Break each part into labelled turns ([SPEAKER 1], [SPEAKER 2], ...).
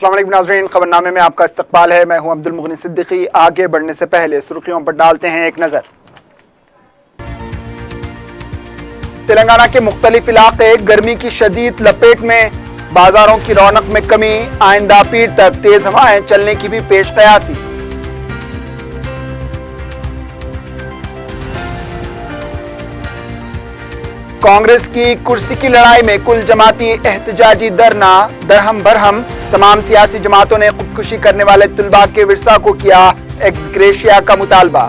[SPEAKER 1] अस्सलाम वालेकुम नाज़रीन, खबरनामे में आपका इस्तकबाल है। मैं हूं अब्दुल मुगनी सिद्दीकी। आगे बढ़ने से पहले सुर्खियों पर डालते हैं एक नजर। तेलंगाना के मुख्तलिफ इलाके गर्मी की शदीद लपेट में, बाजारों की रौनक में कमी, आइंदा पीर तक तेज हवाएं चलने की भी पेश कयासी। कांग्रेस की कुर्सी की लड़ाई में कुल जमाती एहतजाजी धरना दरहम बरहम, तमाम सियासी जमातों ने खुदकुशी करने वाले तुलबा के विरसा को किया एक्स ग्रेशिया का मुतालबा।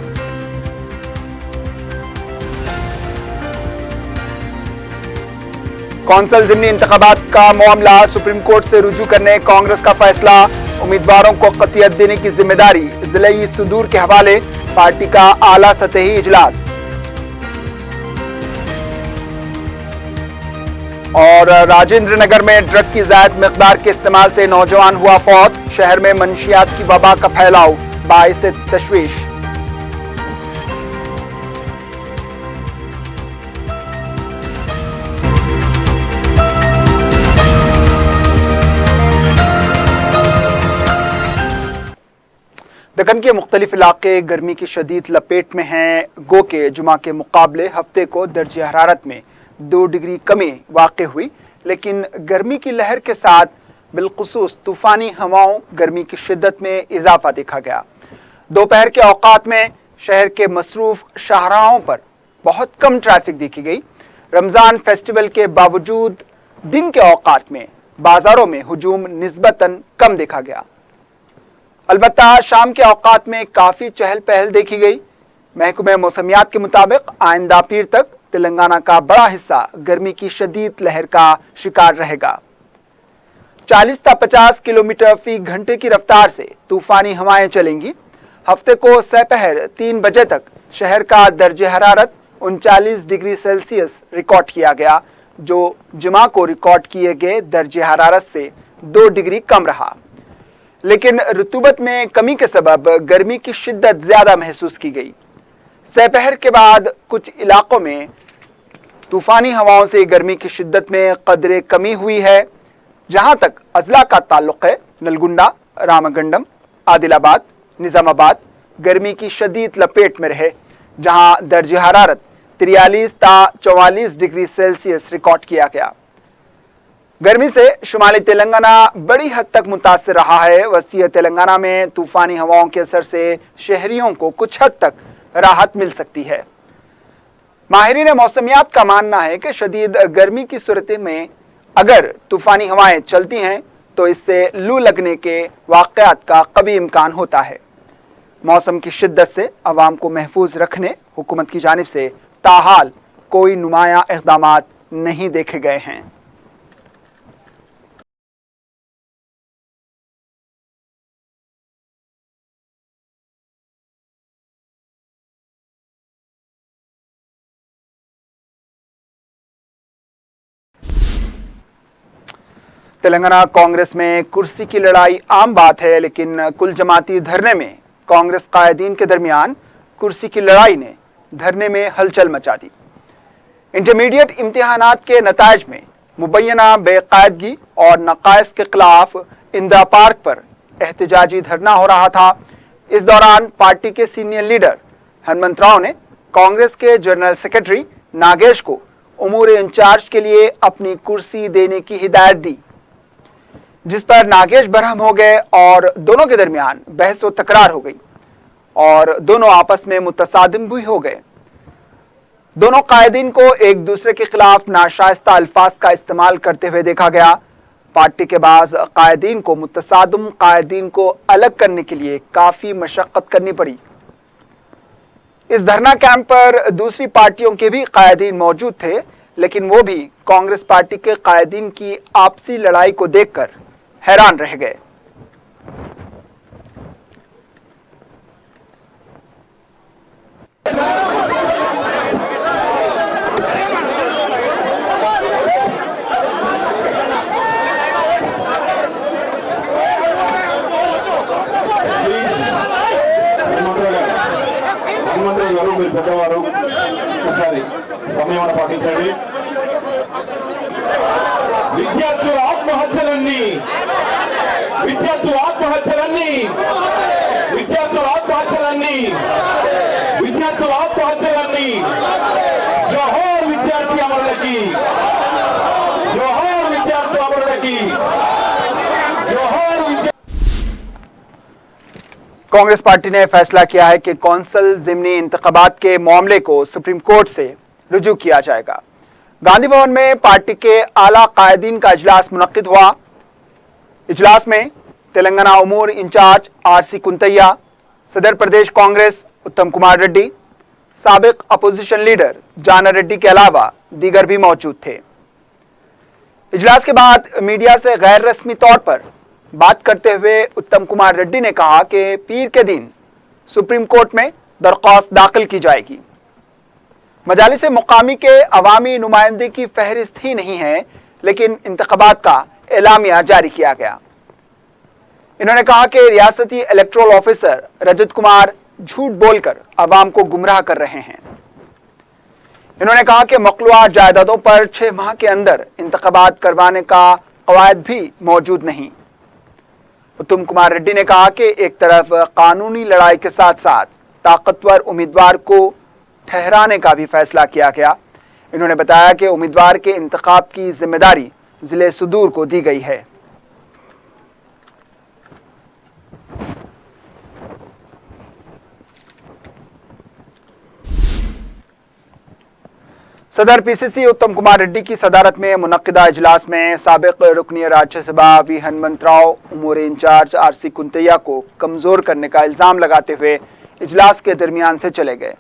[SPEAKER 1] कौंसल ज़िमनी इंतखाबात का मामला सुप्रीम कोर्ट से रुजू करने कांग्रेस का फैसला, उम्मीदवारों को कतियत देने की जिम्मेदारी जिले सुदूर के हवाले, पार्टी का आला सतही इजलास। और राजेंद्र नगर में ड्रग की ज़ायद मिकदार के इस्तेमाल से नौजवान हुआ फौत, शहर में मंशियात की वबा का फैलाव बाइस तशवीश। दक्कन के मुख्तलिफ इलाके गर्मी की शदीद लपेट में हैं। गो के जुमा के मुकाबले हफ्ते को दर्जे हरारत में 2 डिग्री कमी वाक़ हुई, लेकिन गर्मी की लहर के साथ बिलखुसूस तूफ़ानी हवाओं गर्मी की शिद्दत में इजाफा देखा गया। दोपहर के औकात में शहर के मसरूफ़ शाहराहों पर बहुत कम ट्रैफिक देखी गई। रमज़ान फेस्टिवल के बावजूद दिन के औकात में बाज़ारों में हुजूम निस्बतन कम देखा गया। अलबत्ता शाम के औकात में काफ़ी चहल पहल देखी गई। महकमे मौसमियात के मुताबिक आइंदा पीर तक तेलंगाना का बड़ा हिस्सा गर्मी की शदीद लहर का शिकार रहेगा। 40 से 50 किलोमीटर फी घंटे की रफ्तार से तूफानी हवाएं चलेंगी। हफ्ते को सपहर 3 बजे तक शहर का दर्जे हरारत 39 डिग्री सेल्सियस रिकॉर्ड किया गया, जो जुमा को रिकॉर्ड किए गए दर्जे हरारत से 2 डिग्री कम रहा। लेकिन रुतूबत में कमी के सबब गर्मी की शिद्दत ज्यादा महसूस की गई। सपहर के बाद कुछ इलाकों में तूफानी हवाओं से गर्मी की शिद्दत में कदरे कमी हुई है। जहां तक अजला का ताल्लुक है, नलगुंडा, रामगंडम, आदिलाबाद, निजामाबाद गर्मी की शदीद लपेट में रहे, जहां दर्जे हरारत 43 से 44 डिग्री सेल्सियस रिकॉर्ड किया गया। गर्मी से शुमाली तेलंगाना बड़ी हद तक मुतासिर रहा है। वसीय तेलंगाना में तूफानी हवाओं के असर से शहरियों को कुछ हद तक राहत मिल सकती है। माहिरीन मौसमियात का मानना है कि शदीद गर्मी की सूरत में अगर तूफानी हवाएं चलती हैं तो इससे लू लगने के वाक़यात का कभी इम्कान होता है। मौसम की शिद्दत से अवाम को महफूज रखने हुकूमत की जानिब से ताहाल कोई नुमाया इक़दामात नहीं देखे गए हैं। तेलंगाना कांग्रेस में कुर्सी की लड़ाई आम बात है, लेकिन कुल जमाती धरने में कांग्रेस कायदीन के दरमियान कुर्सी की लड़ाई ने धरने में हलचल मचा दी। इंटरमीडिएट इम्तिहानात के नताइज में मुबैना बेकायदगी और नकाइस के खिलाफ इंदिरा पार्क पर एहतजाजी धरना हो रहा था। इस दौरान पार्टी के सीनियर लीडर हनुमंत राव ने कांग्रेस के जनरल सेक्रेटरी नागेश को उमूर इंचार्ज के लिए अपनी कुर्सी देने की हिदायत दी, जिस पर नागेश बरहम हो गए और दोनों के दरमियान बहस व तकरार हो गई और दोनों आपस में मुतसादिम भी हो गए। दोनों कायदीन को एक दूसरे के खिलाफ नाशाइस्ता अल्फाज का इस्तेमाल करते हुए देखा गया। पार्टी के बाज़ कायदीन को मुतसादिम कायदीन को अलग करने के लिए काफ़ी मशक्क़त करनी पड़ी। इस धरना कैंप पर दूसरी पार्टियों के भी कायदीन मौजूद थे, लेकिन वो भी कांग्रेस पार्टी के कायदीन की आपसी लड़ाई को देखकर हैरान रह गए।
[SPEAKER 2] పెద్దవారు ఒకసారి సమయం పాటించండి. విద్యార్థుల ఆత్మహత్యలన్నీ ఆత్మహత్యలన్నీ విద్యార్థుల ఆత్మహత్యలన్నీ జోహార్ విద్యార్థి అమరులకి జోహార్ విద్యార్థి అమరులకి జోహార్ విద్యార్థి।
[SPEAKER 1] कांग्रेस पार्टी ने फैसला किया है कि कौंसल ज़िमनी इंतखाबात के मामले को सुप्रीम कोर्ट से रुजू किया जाएगा। गांधी भवन में पार्टी के आला कायदीन का इजलास मुनक्किद हुआ। इजलास में तेलंगाना उमूर इंचार्ज आरसी कुंतैया, सदर प्रदेश कांग्रेस उत्तम कुमार रेड्डी, साबिक अपोजिशन लीडर जाना रेड्डी के अलावा दीगर भी मौजूद थे। इजलास के बाद मीडिया से गैर रस्मी तौर पर बात करते हुए उत्तम कुमार रेड्डी ने कहा कि पीर के दिन सुप्रीम कोर्ट में दरख्वास्त दाखिल की जाएगी। मजालिस मुकामी के अवामी नुमाइंदगी की फहरिस्त ही नहीं है, लेकिन इंतखाबात का एलामिया जारी किया गया। इन्होंने कहा कि रियासती इलेक्टोरल ऑफिसर रजत कुमार झूठ बोलकर अवाम को गुमराह कर रहे हैं। इन्होंने कहा कि मखलूआ जायदादों पर 6 माह के अंदर इंतखाबात करवाने का कवायद भी मौजूद नहीं। उत्तम कुमार रेड्डी ने कहा कि एक तरफ कानूनी लड़ाई के साथ साथ ताकतवर उम्मीदवार को ठहराने का भी फैसला किया गया। इन्होंने बताया कि उम्मीदवार के इंतखाब की जिम्मेदारी जिले सुदूर को दी गई है। सदर पीसीसी उत्तम कुमार रेड्डी की सदारत में मुनक्किदा इजलास में साबिक रुकनी राज्यसभा वी हनुमंतराव उमूर इंचार्ज आरसी कुंतैया को कमजोर करने का इल्जाम लगाते हुए इजलास के दरमियान से चले गए।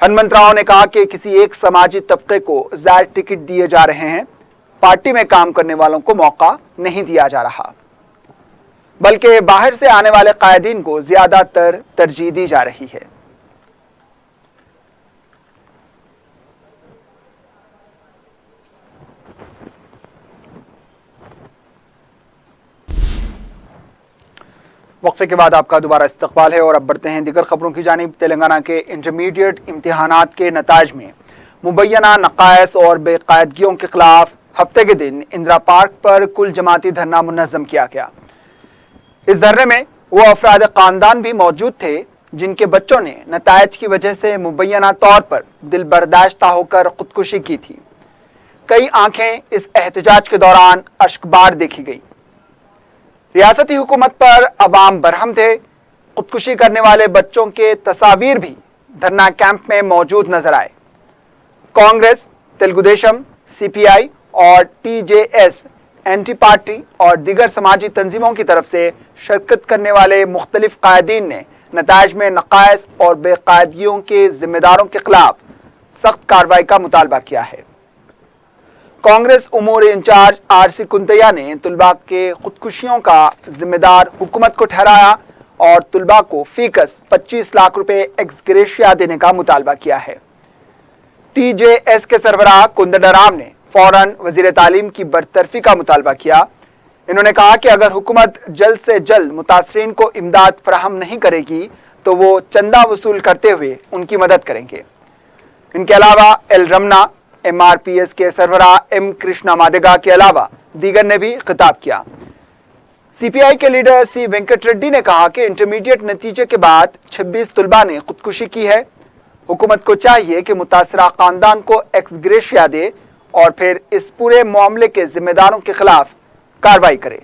[SPEAKER 1] हनुमंतराव ने कहा कि किसी एक समाजी तबके को ज़ायद टिकट दिए जा रहे हैं, पार्टी में काम करने वालों को मौका नहीं दिया जा रहा, बल्कि बाहर से आने वाले कायदीन को ज्यादातर तरजीह दी जा रही है। वक्फे के बाद आपका दोबारा इस्तकबाल है और अब बढ़ते हैं दीगर खबरों की जानिब। तेलंगाना के इंटरमीडिएट इम्तिहानात के नताइज में मुबैना नकायस और बेकायदगियों के खिलाफ हफ्ते के दिन इंदिरा पार्क पर कुल जमाती धरना मुनज़्ज़म किया गया। इस धरने में वो अफराद ख़ानदान भी मौजूद थे जिनके बच्चों ने नताइज की वजह से मुबैना तौर पर दिल बर्दाश्ता होकर खुदकुशी की थी। कई आंखें इस एहतजाज के दौरान अश्कबार देखी गई। रियासती हुकूमत पर अवाम बरहम थे। खुदकुशी करने वाले बच्चों के तस्वीर भी धरना कैंप में मौजूद नजर आए। कांग्रेस, तेलुगु देशम, सीपीआई और टीजेएस एंटी पार्टी और दीगर समाजी तंजीमों की तरफ से शिरकत करने वाले मुख्तलिफ कायदीन ने नताइज में नकायस और बेकायदगियों के जिम्मेदारों के खिलाफ सख्त कार्रवाई का मुतालबा किया है। कांग्रेस उमूर इंचार्ज आरसी कुंतैया ने तुलबा के खुदकुशियों का जिम्मेदार हुकूमत को ठहराया और तुलबा को फीकस 25 लाख रुपए एक्स ग्रेशिया देने का मुतालबा किया है। टीजेएस के सरबराह कुंदराम ने फौरन वजीर तालीम की बरतरफी का मुतालबा किया। इन्होंने कहा कि अगर हुकूमत जल्द से जल्द मुतासरीन को इमदाद फराहम नहीं करेगी तो वो चंदा वसूल करते हुए उनकी मदद करेंगे। इनके अलावा एल रमना, एमआरपीएस के सरबराह एम कृष्णा मादेगा के अलावा दीगर ने भी खिताब किया। सीपीआई के लीडर सी वेंकट रेड्डी ने कहा कि इंटरमीडिएट नतीजे के बाद 26 तुलबा ने खुदकुशी की है। हुकूमत को चाहिए कि मुतासरा खानदान को एक्स ग्रेशिया दे और फिर इस पूरे मामले के जिम्मेदारों के खिलाफ कार्रवाई करे।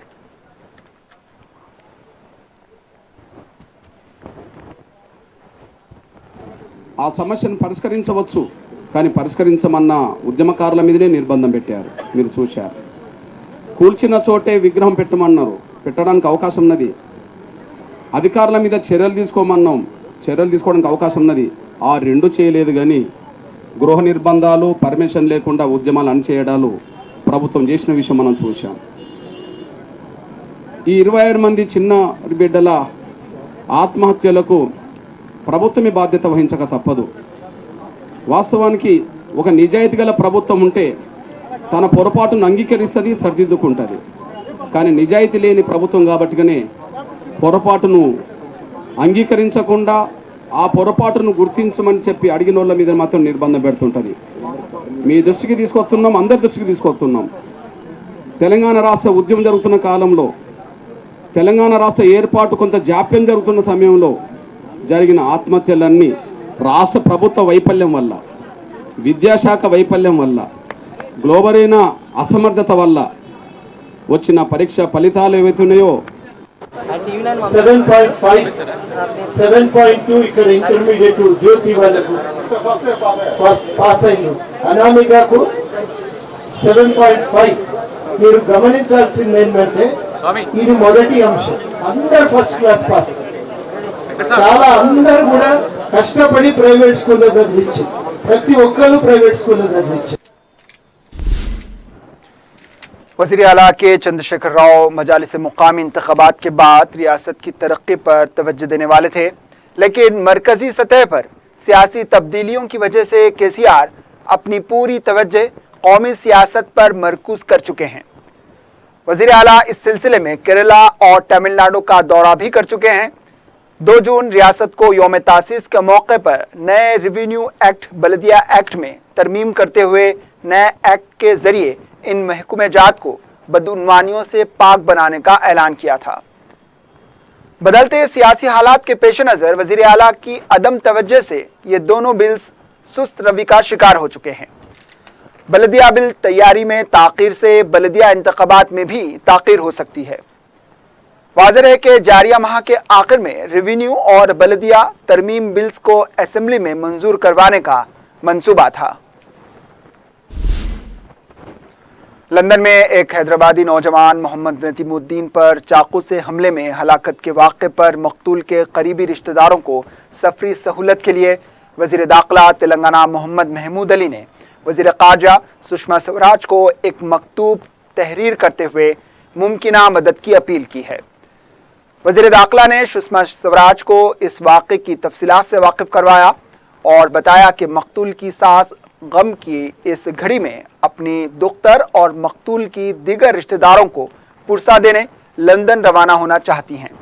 [SPEAKER 3] ఆ సమస్యను పరిష్కరించవచ్చు, కానీ పరిష్కరించమన్న ఉద్యమకారుల మీదనే నిర్బంధం పెట్టారు. మీరు చూశారు. కూల్చిన చోటే విగ్రహం పెట్టమన్నారు, పెట్టడానికి అవకాశం ఉన్నది. అధికారుల మీద చర్యలు తీసుకోమన్నాం, చర్యలు తీసుకోవడానికి అవకాశం ఉన్నది. ఆ రెండు చేయలేదు. కానీ గృహ నిర్బంధాలు, పర్మిషన్ లేకుండా ఉద్యమాలు అణచివేయడాలు ప్రభుత్వం చేసిన విషయం మనం చూసాం. ఈ 26 మంది చిన్న బిడ్డల ఆత్మహత్యలకు ప్రభుత్వమే బాధ్యత వహించక తప్పదు. వాస్తవానికి ఒక నిజాయితీ గల ప్రభుత్వం ఉంటే తన పొరపాటును అంగీకరిస్తుంది, సరిదిద్దుకుంటుంది. కానీ నిజాయితీ లేని ప్రభుత్వం కాబట్టిగానే పొరపాటును అంగీకరించకుండా ఆ పొరపాటును గుర్తించమని చెప్పి అడిగిన వాళ్ళ మీద మాత్రం నిర్బంధం పెడుతుంటుంది. మీ దృష్టికి తీసుకొస్తున్నాం, అందరి దృష్టికి తీసుకొస్తున్నాం. తెలంగాణ రాష్ట్ర ఉద్యమం జరుగుతున్న కాలంలో తెలంగాణ రాష్ట్ర ఏర్పాటు కొంత జాప్యం జరుగుతున్న సమయంలో జరిగిన ఆత్మహత్యలన్నీ రాష్ట్ర ప్రభుత్వ వైఫల్యం వల్ల, విద్యాశాఖ వైఫల్యం వల్ల, గ్లోబరైన అసమర్థత వల్ల వచ్చిన పరీక్ష ఫలితాలు ఏవైతే ఉన్నాయో
[SPEAKER 4] 7.2 ఇక్కడ ఇంటర్మీడియట్ జ్యోతి వాళ్ళకు పాస్ అయింది. అనామికకు 7.5. మీరు గమనించాల్సింది ఏంటంటే ఇది మొదటి అంశం. అందరు ఫస్ట్ క్లాస్ పాస్. చాలా అందరు కూడా కష్టపడి ప్రైవేట్ స్కూల్లో చదివించి, ప్రతి ఒక్కరు ప్రైవేట్ స్కూల్లో చదివించి.
[SPEAKER 1] वज़ीर आला के चंद्रशेखर राव मजालिस मुकामी इंतखाबात के बाद रियासत की तरक्की पर तवज्जो देने वाले थे, लेकिन मरकजी सतह पर सियासी तब्दीलियों की वजह से केसीआर अपनी पूरी तवज्जो कौमी सियासत पर मरकूज कर चुके हैं। वज़ीर आला इस सिलसिले में केरला और तमिलनाडु का दौरा भी कर चुके हैं। 2 जून रियासत को यौम तासीस के मौके पर नए रेवेन्यू एक्ट, बल्दिया एक्ट में तरमीम करते हुए नए एक्ट के जरिए इन महकूमे जात को बदउनवानियों से पाक बनाने का ऐलान किया था। बदलते सियासी हालात के पेश नज़र वज़ीर आला की अदम तवज्जो से ये दोनों बिल्स सुस्त रवि का शिकार हो चुके हैं। बल्दिया बिल तैयारी में ताख़ीर से बल्दिया इंतखाबात में भी ताख़ीर हो सकती है। वाज़ेह है कि जारिया माह के आखिर में रेवेन्यू और बल्दिया तरमीम बिल्स को असेंबली में मंजूर करवाने का मंसूबा था। लंदन में एक हैदराबादी नौजवान मोहम्मद नतीमुद्दीन पर चाकू से हमले में हलाकत के वाक़े पर मकतूल के करीबी रिश्तेदारों को सफरी सहूलत के लिए वज़ीर दाखिला तेलंगाना मोहम्मद महमूद अली ने वज़ीर ख़ारजा सुषमा स्वराज को एक मकतूब तहरीर करते हुए मुमकिना मदद की अपील की है। वज़ीर दाखिला ने सुषमा स्वराज को इस वाक़े की तफसीलात से वाकिफ़ करवाया और बताया कि मकतूल की सास गम की इस घड़ी में अपनी दुख्तर और मकतूल की दीगर रिश्तेदारों को पुरसा देने लंदन रवाना होना चाहती हैं।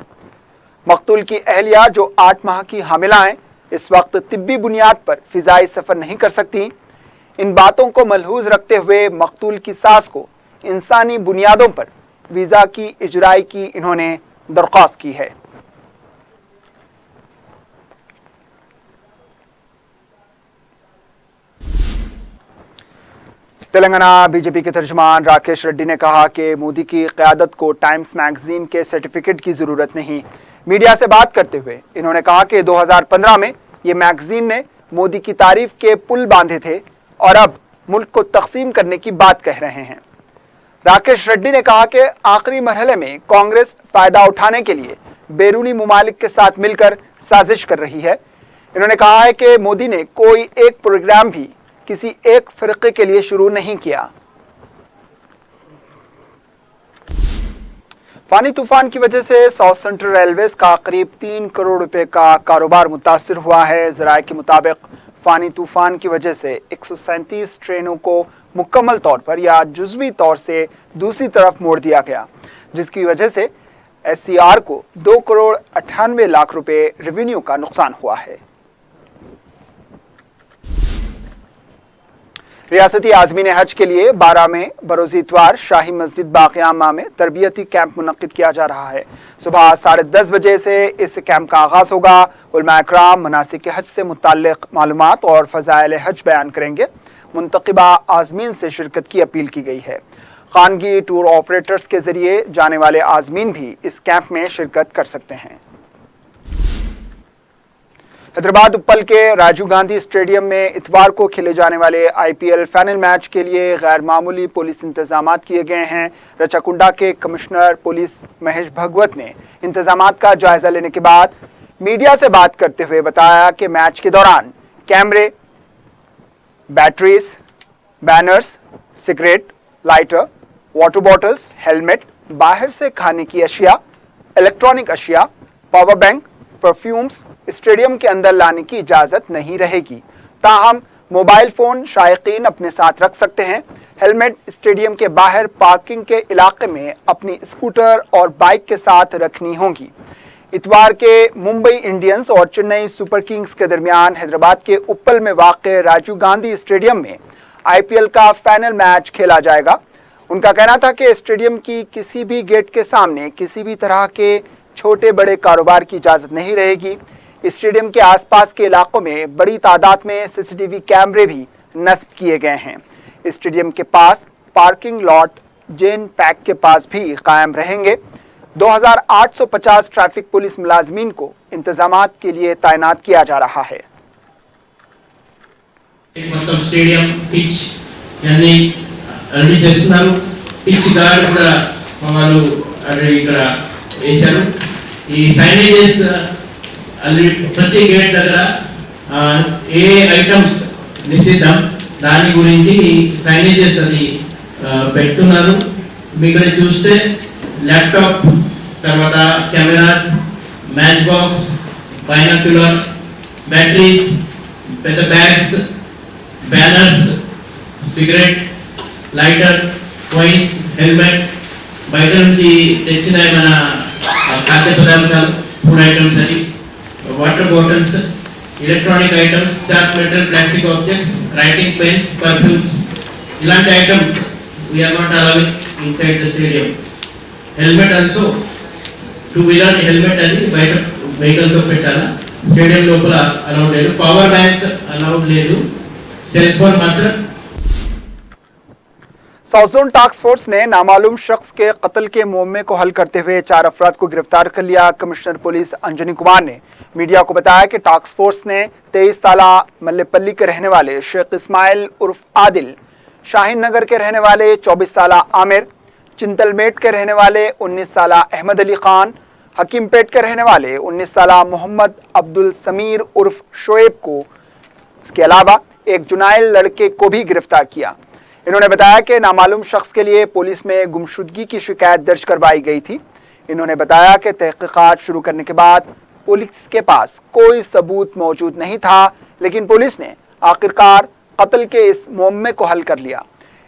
[SPEAKER 1] मकतूल की अहलिया जो 8 माह की हामिला हैं, इस वक्त तिब्बी बुनियाद पर फ़िज़ाई सफ़र नहीं कर सकती। इन बातों को मलहूज़ रखते हुए मकतूल की सास को इंसानी बुनियादों पर वीज़ा की इजराई की इन्होंने दरख्वास्त की है। तेलंगाना बीजेपी के तर्जुमान राकेश रेड्डी ने कहा कि मोदी की क़यादत को टाइम्स मैगजीन के सर्टिफिकेट की ज़रूरत नहीं। मीडिया से बात करते हुए इन्होंने कहा कि 2015 में ये मैगजीन ने मोदी की तारीफ के पुल बांधे थे और अब मुल्क को तकसीम करने की बात कह रहे हैं। राकेश रेड्डी ने कहा कि आखिरी मरहले में कांग्रेस फ़ायदा उठाने के लिए बैरूनी मुमालिक के साथ मिलकर साजिश कर रही है। इन्होंने कहा है कि मोदी ने कोई एक प्रोग्राम भी किसी एक फ़िरक़े के लिए शुरू नहीं किया। फानी तूफान की वजह से साउथ सेंट्रल रेलवेज का करीब 3 करोड़ रुपए का कारोबार मुतासिर हुआ है। ज़राए के मुताबिक फानी तूफान की वजह से 137 ट्रेनों को मुकम्मल तौर पर या जुज़वी तौर से दूसरी तरफ मोड़ दिया गया, जिसकी वजह से SCR को 2 करोड़ 98 लाख रुपए रेवेन्यू का नुकसान हुआ है। रियासती आज़मीन हज के लिए 12 में बरोज़ इतवार शाही मस्जिद बाक़ियामा में तरबियती कैंप मुनक़्क़िद किया जा रहा है। सुबह 10:30 बजे से इस कैंप का आगाज़ होगा। उलमा इकराम मनासिक हज से मुताल्लिक़ मालूमात और फ़ज़ाइल हज बयान करेंगे। मुंतक़िबा आज़मीन से शिरकत की अपील की गई है। खानगी टूर ऑपरेटर्स के ज़रिए जाने वाले आज़मीन भी इस कैंप में शिरकत कर सकते हैं। हैदराबाद उपल के राजीव गांधी स्टेडियम में इतवार को खेले जाने वाले IPL फाइनल मैच के लिए गैर मामूली पुलिस इंतजामात किए गए हैं। रचाकुंडा के कमिश्नर पुलिस महेश भगवत ने इंतजामात का जायजा लेने के बाद मीडिया से बात करते हुए बताया कि मैच के दौरान कैमरे, batteries, banners, cigarette, lighter, water bottles, helmet, बाहर से खाने की अशिया, इलेक्ट्रॉनिक अशिया, पावर बैंक, परफ्यूम्स स्टेडियम के अंदर लाने की इजाज़त नहीं रहेगी। ताहम मोबाइल फ़ोन शायकीन अपने साथ रख सकते हैं। हेलमेट स्टेडियम के बाहर पार्किंग के इलाके में अपनी स्कूटर और बाइक के साथ रखनी होगी। इतवार के मुंबई इंडियंस और चेन्नई सुपर किंग्स के दरमियान हैदराबाद के उप्पल में वाक़ राजीव गांधी स्टेडियम में IPL का फाइनल मैच खेला जाएगा। उनका कहना था कि स्टेडियम की किसी भी गेट के सामने किसी भी तरह के छोटे बड़े कारोबार की इजाज़त नहीं रहेगी। स्टेडियम के आसपास के इलाकों में बड़ी तादाद में सीसीटीवी कैमरे भी नस्ब किए गए हैं। स्टेडियम के पास पार्किंग लॉट जेन पैक के पास भी कायम रहेंगे। 2850 ट्रैफिक पुलिस मुलाजमीन को इंतजामात के लिए तैनात किया जा रहा है।
[SPEAKER 5] మొత్తం స్టేడియం పిచ్ అన్ని రెడీ చేస్తున్నారు. పిచ్ గార్డ్ కూడా వాళ్ళు ఆల్రెడీ ఇక్కడ వేశారు. ఈ సైనేజెస్ ఆల్రెడీ ప్రతి గేట్ దగ్గర ఏ ఐటమ్స్ నిషిద్ధం దాని గురించి సైనేజెస్ అది పెట్టున్నారు. ఇక్కడ చూస్తే ల్యాప్టాప్, తర్వాత cameras, match box, binocular, batteries, పెద్ద bags, banners, cigarette, lighter, coins, helmet, బయట నుంచి తెచ్చిన మన ఖాద్య పదార్థాలు, ఫుడ్ ఐటమ్స్ అని, water bottles, electronic items, sharp metal, plastic objects, writing pens, perfumes, ఇలాంటి items we're not allowing inside the stadium. Helmet also, two wheeler helmet అని బయట వెహికల్తో పెట్టాలా, స్టేడియం లోపల అలౌడ్ లేదు. పవర్ బ్యాంక్ అలౌడ్ లేదు. सेल फोन मात्र।
[SPEAKER 1] साउथ जोन टास्क फोर्स ने नामालूम शख्स के कत्ल के मुकदमे को हल करते हुए 4 अफराद को गिरफ्तार कर लिया। कमिश्नर पुलिस अंजनी कुमार ने मीडिया को बताया कि टास्क फोर्स ने 23 साल मल्लेपल्ली के रहने वाले शेख इस्माइल उर्फ आदिल, शाहीन नगर के रहने वाले 24 साल आमिर, चिंतलमेट के रहने वाले 19 साल अहमद अली खान, हकीमपेट के रहने वाले 19 साल मोहम्मद अब्दुल समीर उर्फ शोएब को, इसके अलावा एक जुनाइल लड़के को भी गिरफ्तार किया। इन्होंने बताया कि नामालूम शख्स के लिए पुलिस में गुमशुदगी की शिकायत दर्ज करवाई गई थी। इन्होंने बताया कि तहकीकात शुरू करने के बाद पुलिस के पास कोई सबूत मौजूद नहीं था, लेकिन पुलिस ने आखिरकार कत्ल के इस मुकदमे को हल कर लिया।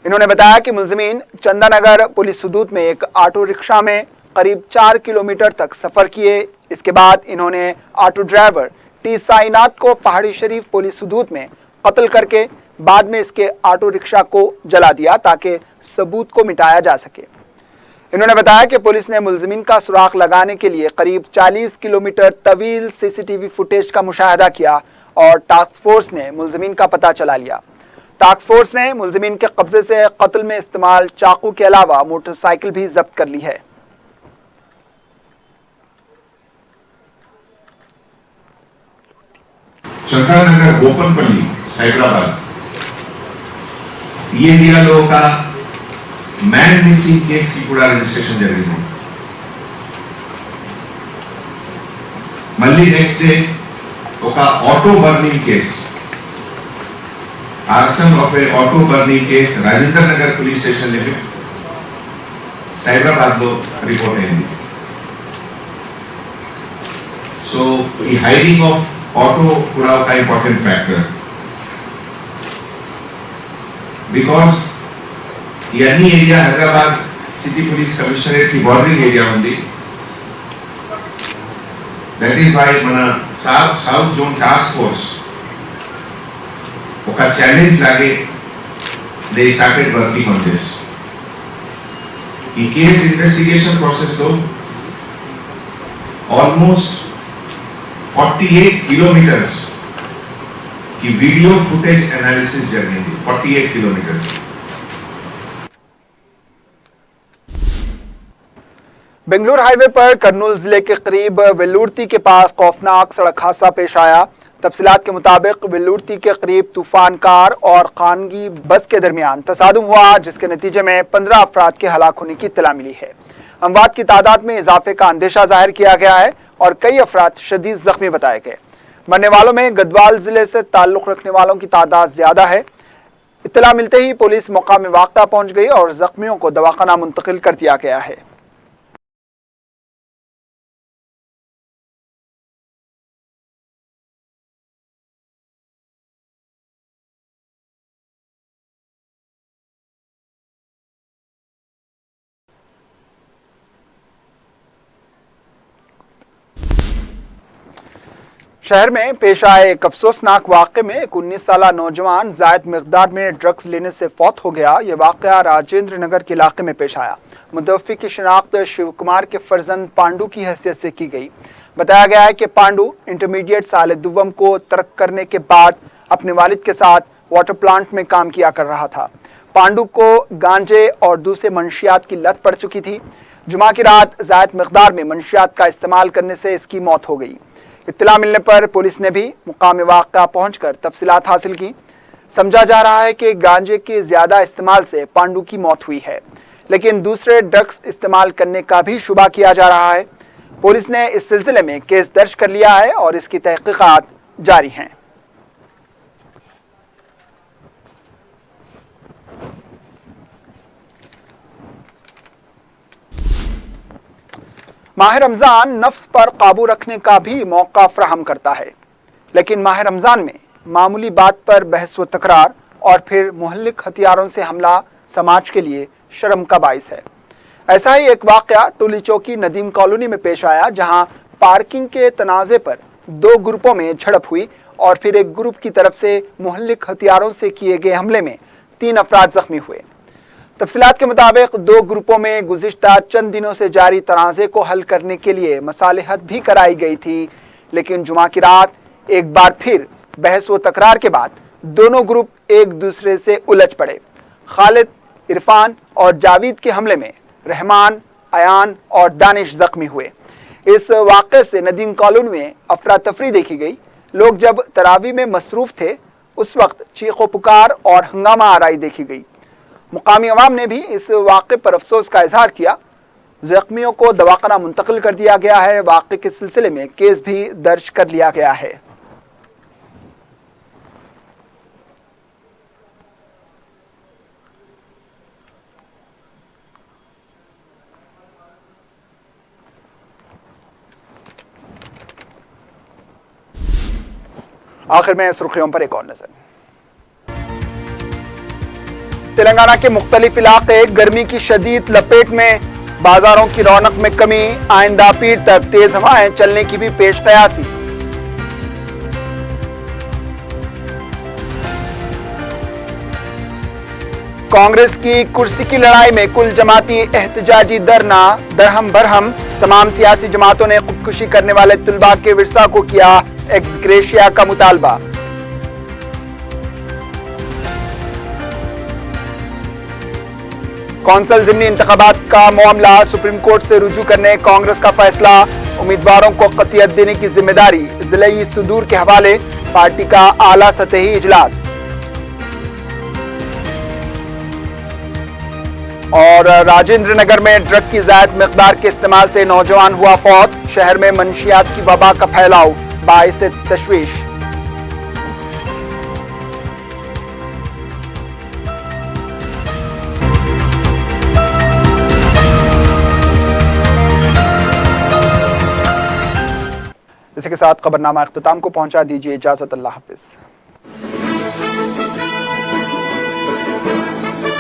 [SPEAKER 1] इन्होंने बताया कि मुलजिमीन चंदानगर पुलिस हदूद में एक ऑटो रिक्शा में करीब 4 किलोमीटर तक सफ़र किए। इसके बाद इन्होंने ऑटो ड्राइवर टी साइनात को पहाड़ी शरीफ पुलिस हदूद में कत्ल करके बाद में इसके ऑटो रिक्शा को जला दिया ताकि सबूत को मिटाया जा सके। इन्होंने बताया कि पुलिस ने मुलजिमीन का सुराग लगाने के लिए करीब 40 किलोमीटर तवील सीसीटीवी फुटेज का मुशाहिदा किया और टास्क फोर्स ने मुलजिमीन का पता चला लिया। टास्क फोर्स ने मुलजिमीन के कब्जे से कत्ल में इस्तेमाल चाकू के अलावा मोटरसाइकिल भी जब्त कर ली है।
[SPEAKER 6] చందానగర్ గోపన్పల్లి సైబరాబాద్ ఈ ఏరియాలో ఒక మ్యాన్ మిస్సింగ్ కేసు కూడా రిజిస్ట్రేషన్ జరిగింది. మళ్ళీ నెక్స్ట్ డే ఒక auto burning case, arson of A auto burning case Rajendra Nagar police station limit Cyberabad లో రిపోర్ట్ అయింది. సో ఈ హైరింగ్ ఆఫ్ ऑटो पूरा का इंपॉर्टेंट फैक्टर, बिकॉज यानी area Hyderabad city police commissionerate की बॉर्डरिंग एरिया ఉంది. that is why మన साउथ जोन टास्क फोर्स ఒక ఛాలెంజ్ లాగే they started working on this. ఈ కేస్ ఇన్వెస్టిగేషన్ ప్రాసెస్ లో ఆల్మోస్ట్ 48 किलोमीटर्स की वीडियो फुटेज एनालिसिस జరిగింది. 48 किलोमीटर्स।
[SPEAKER 1] बेंगलुरु हाईवे पर कर्नूल जिले के करीब वेल्लुर्ती के पास खौफनाक सड़क हादसा पेश आया। तफसीलात के मुताबिक वेल्लुर्ती के करीब तूफान कार और खानगी बस के दरमियान तसादुम हुआ, जिसके नतीजे में 15 अफराद के हलाक होने की इत्तला मिली है। अमवात की तादाद में इजाफे का अंदेशा जाहिर किया गया है और कई अफराद शदीद जख्मी बताए गए। मरने वालों में गढ़वाल जिले से ताल्लुक रखने वालों की तादाद ज्यादा है। इत्तला मिलते ही पुलिस मौका में वाक़ा पहुंच गई और जख्मियों को दवाखाना मुंतकिल कर दिया गया है। शहर में पेश आए एक अफसोसनाक वाक़े में एक 19 साला नौजवान जायद मिक़दार में ड्रग्स लेने से फौत हो गया। ये वाक़या राजेंद्र नगर के इलाके में पेश आया। मुतवफ़्फ़ी की शिनाख्त शिव कुमार के फर्जंद पांडू की हैसियत से की गई। बताया गया है कि पांडू इंटरमीडिएट साल दुव्वम को तर्क करने के बाद अपने वालिद के साथ वाटर प्लांट में काम किया कर रहा था। पांडू को गांजे और दूसरे मंशियात की लत पड़ चुकी थी। जुमा की रात जायद मिक़दार में मंशियात का इस्तेमाल करने से इसकी मौत हो गई। इत्तला मिलने पर पुलिस ने भी मुकाम वाक़या पहुंचकर तफसीलात हासिल की। समझा जा रहा है कि गांजे के ज्यादा इस्तेमाल से पांडू की मौत हुई है, लेकिन दूसरे ड्रग्स इस्तेमाल करने का भी शुबा किया जा रहा है। पुलिस ने इस सिलसिले में केस दर्ज कर लिया है और इसकी तहकीकात जारी हैं। माह रमजान नफ्स पर काबू रखने का भी मौका फराहम करता है, लेकिन माह रमजान में मामूली बात पर बहस व तकरार और फिर मुहल्लिक हथियारों से हमला समाज के लिए शर्म का बाइस है। ऐसा ही एक वाक़या टोली चौकी नदीम कॉलोनी में पेश आया, जहां पार्किंग के तनाज़े पर दो ग्रुपों में झड़प हुई और फिर एक ग्रुप की तरफ से मुहल्लिक हथियारों से किए गए हमले में 3 अफराद जख्मी हुए। तफसीलात के मुताबिक दो ग्रुपों में गुज़िश्ता चंद दिनों से जारी तनाज़े को हल करने के लिए मसालिहत भी कराई गई थी, लेकिन जुमा की रात एक बार फिर बहस व तकरार के बाद दोनों ग्रुप एक दूसरे से उलझ पड़े। खालिद, इरफान और जावेद के हमले में रहमान, अयान और दानिश जख्मी हुए। इस वाक़े से नदीम कॉलोनी में अफरा तफरी देखी गई। लोग जब तरावी में मसरूफ़ थे, उस वक्त चीखो पुकार और हंगामा आराई देखी गई। मुकामी अवाम ने भी इस वाक़े पर अफसोस का इजहार किया। जख्मियों को दवाखाना मुंतकिल कर दिया गया है। वाक़े के सिलसिले में केस भी दर्ज कर लिया गया है। आखिर में सुर्खियों पर एक और नजर। तेलंगाना के मुख्तलिफ इलाके गर्मी की शदीद लपेट में, बाजारों की रौनक में कमी, आइंदा पीर तक तेज हवाएं चलने की भी पेश कयासी। कांग्रेस की कुर्सी की लड़ाई में कुल जमाती एहतजाजी धरना दरहम बरहम। तमाम सियासी जमातों ने खुदकुशी करने वाले तुलबा के विरसा को किया एक्स ग्रेशिया का मुतालबा। कौंसल ज़िमनी इंतखाबात का मामला सुप्रीम कोर्ट से रुजू करने कांग्रेस का फैसला। उम्मीदवारों को क़तियत देने की जिम्मेदारी ज़िले सुदूर के हवाले। पार्टी का आला सतही इजलास। और राजेंद्र नगर में ड्रग की ज़ायद मिक़दार के इस्तेमाल से नौजवान हुआ फौत। शहर में मंशियात की वबा का फैलाव बाइस तशवीश। इसी के साथ खबरनामा इख्तिताम को पहुंचा। दीजिए इजाजत। अल्लाह हाफिज।